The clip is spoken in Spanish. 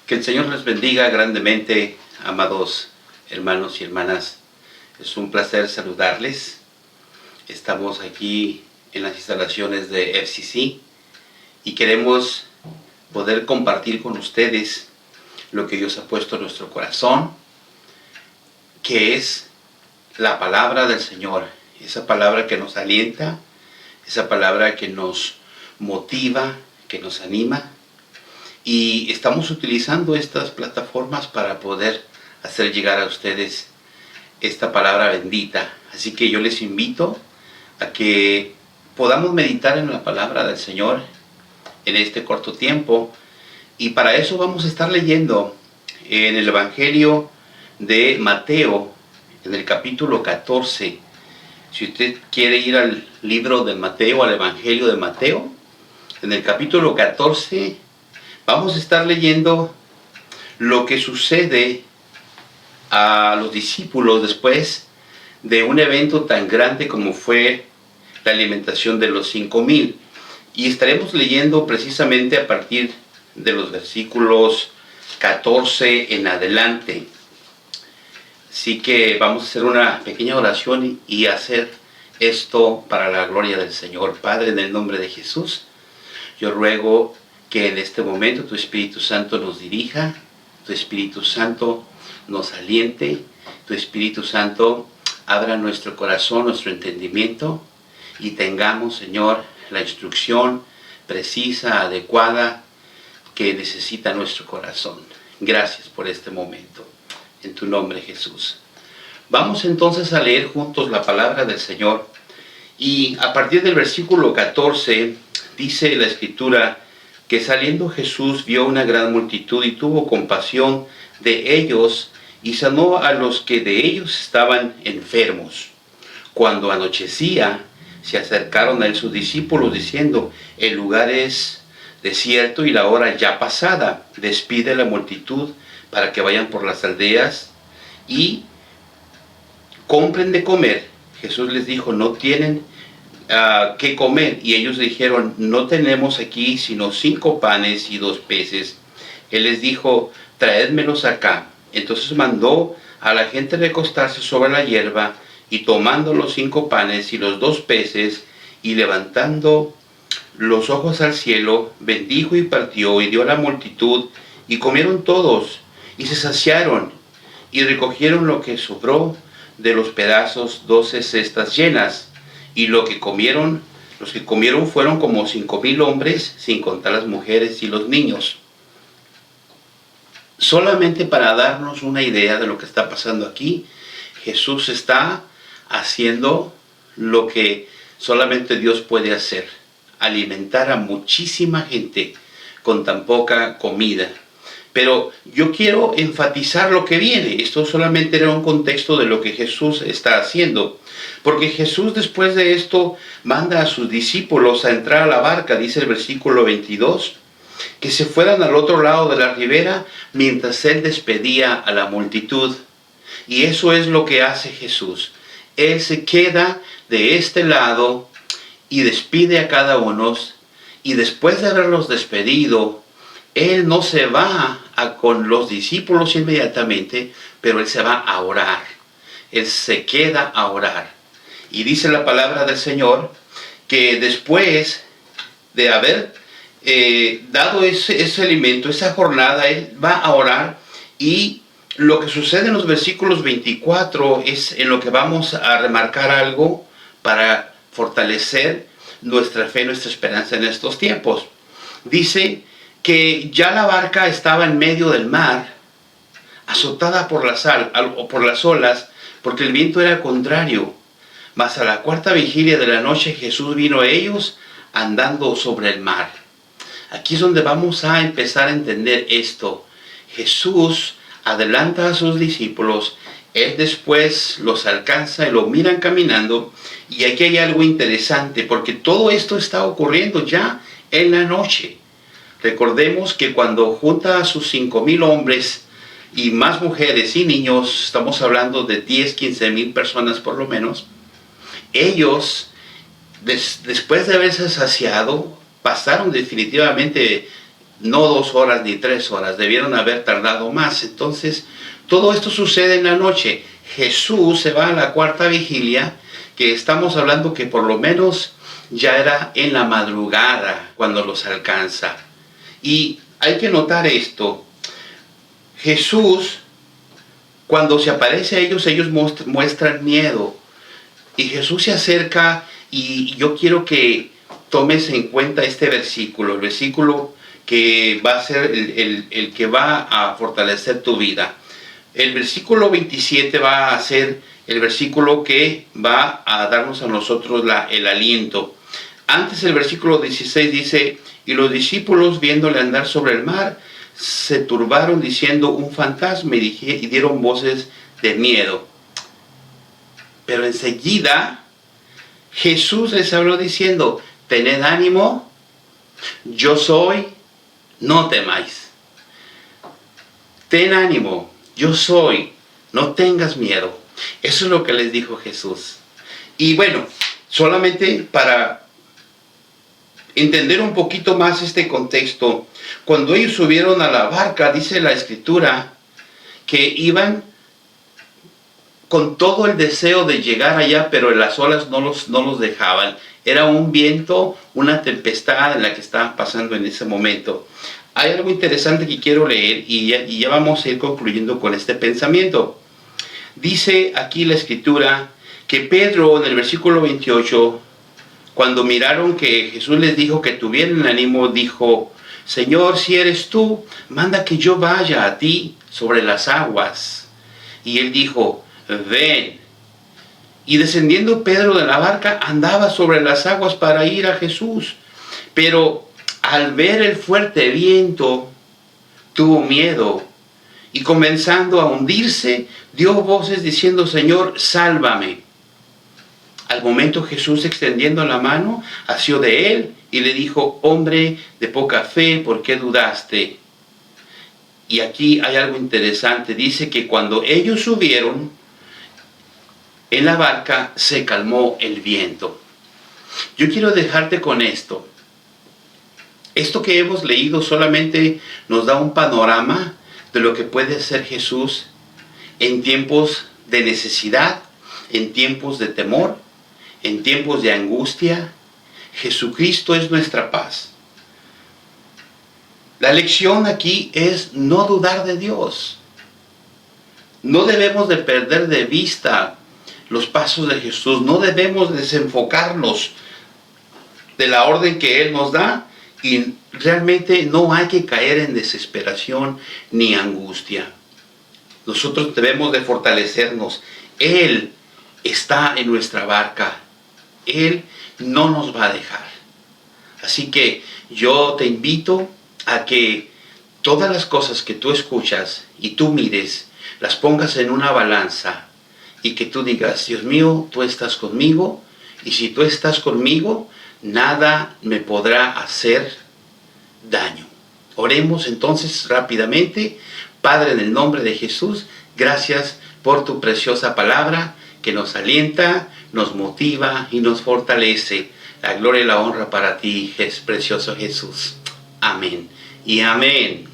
Que el Señor les bendiga grandemente, amados hermanos y hermanas. Es un placer saludarles. Estamos aquí en las instalaciones de FCC y queremos poder compartir con ustedes lo que Dios ha puesto en nuestro corazón, que es la palabra del Señor. Esa palabra que nos alienta, esa palabra que nos motiva, que nos anima. Y estamos utilizando estas plataformas para poder hacer llegar a ustedes esta palabra bendita. Así que yo les invito a que podamos meditar en la palabra del Señor en este corto tiempo. Y para eso vamos a estar leyendo en el Evangelio de Mateo, en el capítulo 14. Si usted quiere ir al libro de Mateo, al Evangelio de Mateo, en el capítulo 14, vamos a estar leyendo lo que sucede a los discípulos después de un evento tan grande como fue la alimentación de los 5,000. Y estaremos leyendo precisamente a partir de los versículos 14 en adelante. Así que vamos a hacer una pequeña oración y hacer esto para la gloria del Señor. Padre, en el nombre de Jesús, yo ruego que en este momento tu Espíritu Santo nos dirija, tu Espíritu Santo nos aliente, tu Espíritu Santo abra nuestro corazón, nuestro entendimiento y tengamos, Señor, la instrucción precisa, adecuada que necesita nuestro corazón. Gracias por este momento. En tu nombre, Jesús. Vamos entonces a leer juntos la palabra del Señor. Y a partir del versículo 14 dice la Escritura que saliendo Jesús vio una gran multitud y tuvo compasión de ellos y sanó a los que de ellos estaban enfermos. Cuando anochecía, se acercaron a él sus discípulos diciendo: el lugar es desierto y la hora ya pasada. Despide a la multitud para que vayan por las aldeas y compren de comer. Jesús les dijo: no tienen que comer. Y ellos dijeron: no tenemos aquí sino 5 panes y 2 peces. Él les dijo: traédmelos acá. Entonces mandó a la gente recostarse sobre la hierba, y tomando los 5 panes y los 2 peces, y levantando los ojos al cielo, bendijo y partió, y dio a la multitud, y comieron todos, y se saciaron, y recogieron lo que sobró de los pedazos, 12 cestas llenas. Y los que comieron fueron como 5,000 hombres, sin contar las mujeres y los niños. Solamente para darnos una idea de lo que está pasando aquí, Jesús está haciendo lo que solamente Dios puede hacer: alimentar a muchísima gente con tan poca comida. Pero yo quiero enfatizar lo que viene. Esto solamente era un contexto de lo que Jesús está haciendo. Porque Jesús, después de esto, manda a sus discípulos a entrar a la barca, dice el versículo 22, que se fueran al otro lado de la ribera mientras él despedía a la multitud. Y eso es lo que hace Jesús. Él se queda de este lado y despide a cada uno. Y después de haberlos despedido, él no se va con los discípulos inmediatamente, pero él se va a orar. Él se queda a orar. Y dice la palabra del Señor que después de haber dado ese alimento, esa jornada, él va a orar. Y lo que sucede en los versículos 24 es en lo que vamos a remarcar algo para fortalecer nuestra fe, nuestra esperanza en estos tiempos. Dice que ya la barca estaba en medio del mar, azotada por las olas, porque el viento era contrario. Mas a la 4ª vigilia de la noche Jesús vino a ellos andando sobre el mar. Aquí es donde vamos a empezar a entender esto. Jesús adelanta a sus discípulos, él después los alcanza y lo miran caminando. Y aquí hay algo interesante, porque todo esto está ocurriendo ya en la noche. Recordemos que cuando junta a sus 5,000 hombres y más mujeres y niños, estamos hablando de 10,000-15,000 personas por lo menos, ellos, después de haberse saciado, pasaron definitivamente no 2 horas ni 3 horas, debieron haber tardado más. Entonces, todo esto sucede en la noche. Jesús se va a la cuarta vigilia, que estamos hablando que por lo menos ya era en la madrugada cuando los alcanza. Y hay que notar esto. Jesús, cuando se aparece a ellos, ellos muestran miedo. Y Jesús se acerca, y yo quiero que tomes en cuenta este versículo, el versículo que va a ser el que va a fortalecer tu vida. El versículo 27 va a ser el versículo que va a darnos a nosotros el aliento. Antes el versículo 16 dice, y los discípulos viéndole andar sobre el mar, se turbaron diciendo un fantasma, y dieron voces de miedo. Pero enseguida Jesús les habló diciendo, tened ánimo, yo soy, no temáis. Ten ánimo, yo soy, no tengas miedo. Eso es lo que les dijo Jesús. Y bueno, solamente para entender un poquito más este contexto, cuando ellos subieron a la barca, dice la Escritura, que iban con todo el deseo de llegar allá, pero las olas no los dejaban. Era un viento, una tempestad en la que estaban pasando en ese momento. Hay algo interesante que quiero leer y ya vamos a ir concluyendo con este pensamiento. Dice aquí la Escritura que Pedro, en el versículo 28, cuando miraron que Jesús les dijo que tuvieran ánimo, dijo, Señor, si eres tú, manda que yo vaya a ti sobre las aguas. Y él dijo, ven. Y descendiendo Pedro de la barca, andaba sobre las aguas para ir a Jesús. Pero al ver el fuerte viento, tuvo miedo. Y comenzando a hundirse, dio voces diciendo, Señor, sálvame. Al momento Jesús, extendiendo la mano, asió de él y le dijo, hombre de poca fe, ¿por qué dudaste? Y aquí hay algo interesante. Dice que cuando ellos subieron en la barca, se calmó el viento. Yo quiero dejarte con esto. Esto que hemos leído solamente nos da un panorama de lo que puede hacer Jesús en tiempos de necesidad, en tiempos de temor, en tiempos de angustia. Jesucristo es nuestra paz. La lección aquí es no dudar de Dios. No debemos de perder de vista los pasos de Jesús. No debemos desenfocarnos de la orden que Él nos da. Y realmente no hay que caer en desesperación ni angustia. Nosotros debemos de fortalecernos. Él está en nuestra barca. Él no nos va a dejar. Así que yo te invito a que todas las cosas que tú escuchas y tú mires, las pongas en una balanza y que tú digas, Dios mío, tú estás conmigo, y si tú estás conmigo, nada me podrá hacer daño. Oremos entonces rápidamente. Padre, en el nombre de Jesús, gracias por tu preciosa palabra que nos alienta, nos motiva y nos fortalece. La gloria y la honra para ti, precioso Jesús. Amén y amén.